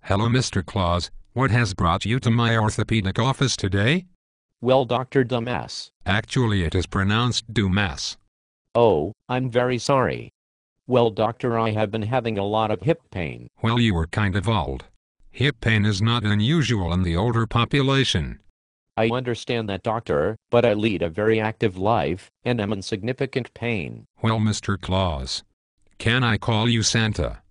Hello, Mr. Claus. What has brought you to my orthopedic office today? Well, Dr. Dumbass. Actually, it is pronounced Dumas. Oh, I'm very sorry. Well, doctor, I have been having a lot of hip pain. Well, you were kind of old. Hip pain is not unusual in the older population. I understand that, doctor, but I lead a very active life, and am in significant pain. Well, Mr. Claus, can I call you Santa?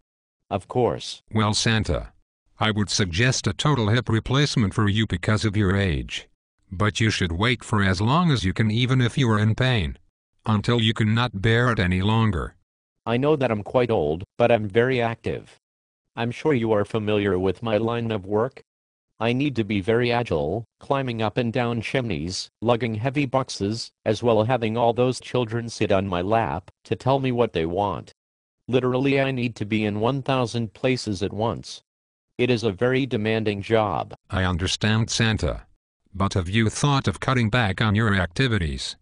Of course. Well, Santa, I would suggest a total hip replacement for you because of your age. But you should wait for as long as you can, even if you are in pain, until you cannot bear it any longer. I know that I'm quite old, but I'm very active. I'm sure you are familiar with my line of work. I need to be very agile, climbing up and down chimneys, lugging heavy boxes, as well as having all those children sit on my lap to tell me what they want. Literally, I need to be in 1,000 places at once. It is a very demanding job. I understand, Santa. But have you thought of cutting back on your activities?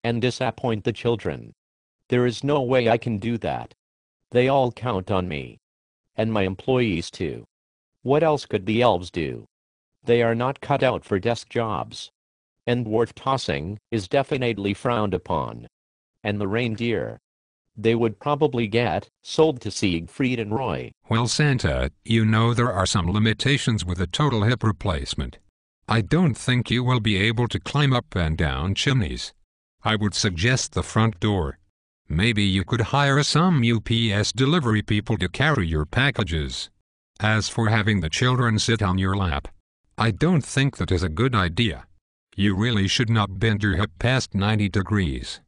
And disappoint the children? There is no way I can do that. They all count on me. And my employees too. What else could the elves do? They are not cut out for desk jobs. And dwarf tossing is definitely frowned upon. And the reindeer? They would probably get sold to Siegfried and Roy. Well, Santa, you know there are some limitations with a total hip replacement. I don't think you will be able to climb up and down chimneys. I would suggest the front door. Maybe you could hire some UPS delivery people to carry your packages. As for having the children sit on your lap, I don't think that is a good idea. You really should not bend your hip past 90 degrees.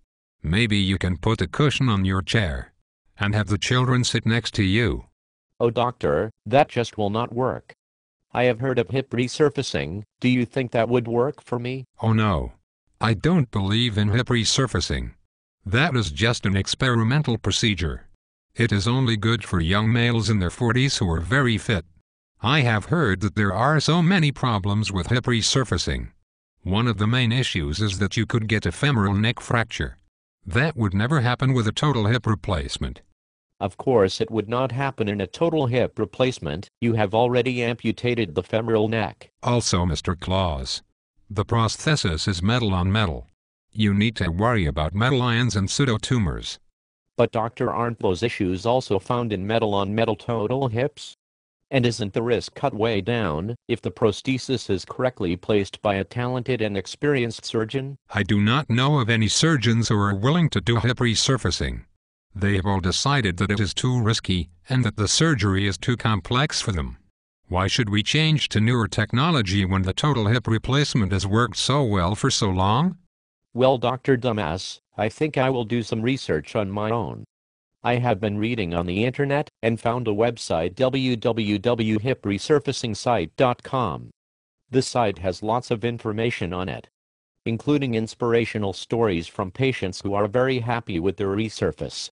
Maybe you can put a cushion on your chair and have the children sit next to you. Oh, doctor, that just will not work. I have heard of hip resurfacing. Do you think that would work for me? Oh no. I don't believe in hip resurfacing. That is just an experimental procedure. It is only good for young males in their 40s who are very fit. I have heard that there are so many problems with hip resurfacing. One of the main issues is that you could get a femoral neck fracture. That would never happen with a total hip replacement. Of course it would not happen in a total hip replacement. You have already amputated the femoral neck. Also, Mr. Claus, the prosthesis is metal on metal. You need to worry about metal ions and pseudotumors. But doctor, aren't those issues also found in metal on metal total hips? And isn't the risk cut way down if the prosthesis is correctly placed by a talented and experienced surgeon? I do not know of any surgeons who are willing to do hip resurfacing. They have all decided that it is too risky and that the surgery is too complex for them. Why should we change to newer technology when the total hip replacement has worked so well for so long? Well, Dr. Dumbass, I think I will do some research on my own. I have been reading on the internet and found a website, www.hipresurfacingsite.com. This site has lots of information on it, including inspirational stories from patients who are very happy with their resurface.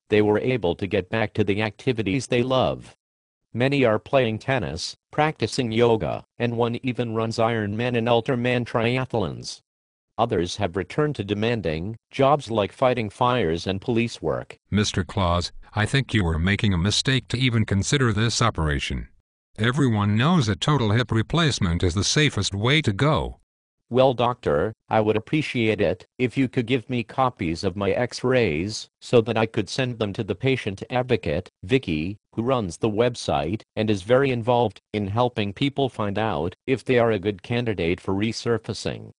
They were able to get back to the activities they love. Many are playing tennis, practicing yoga, and one even runs Ironman and Ultraman triathlons. Others have returned to demanding jobs like fighting fires and police work. Mr. Claus, I think you are making a mistake to even consider this operation. Everyone knows a total hip replacement is the safest way to go. Well, doctor, I would appreciate it if you could give me copies of my x-rays so that I could send them to the patient advocate, Vicky, who runs the website and is very involved in helping people find out if they are a good candidate for resurfacing.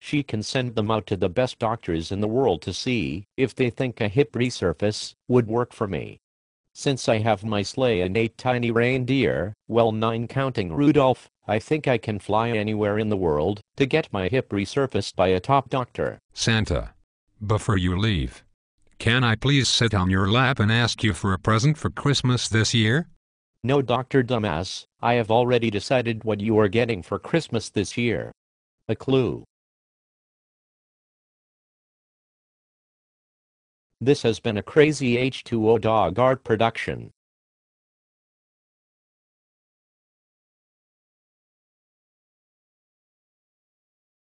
She can send them out to the best doctors in the world to see if they think a hip resurface would work for me. Since I have my sleigh and 8 tiny reindeer, well, 9 counting Rudolph, I think I can fly anywhere in the world to get my hip resurfaced by a top doctor. Santa, before you leave, can I please sit on your lap and ask you for a present for Christmas this year? No, Dr. Dumbass, I have already decided what you are getting for Christmas this year. A clue. This has been a crazy H2O Dog Art production.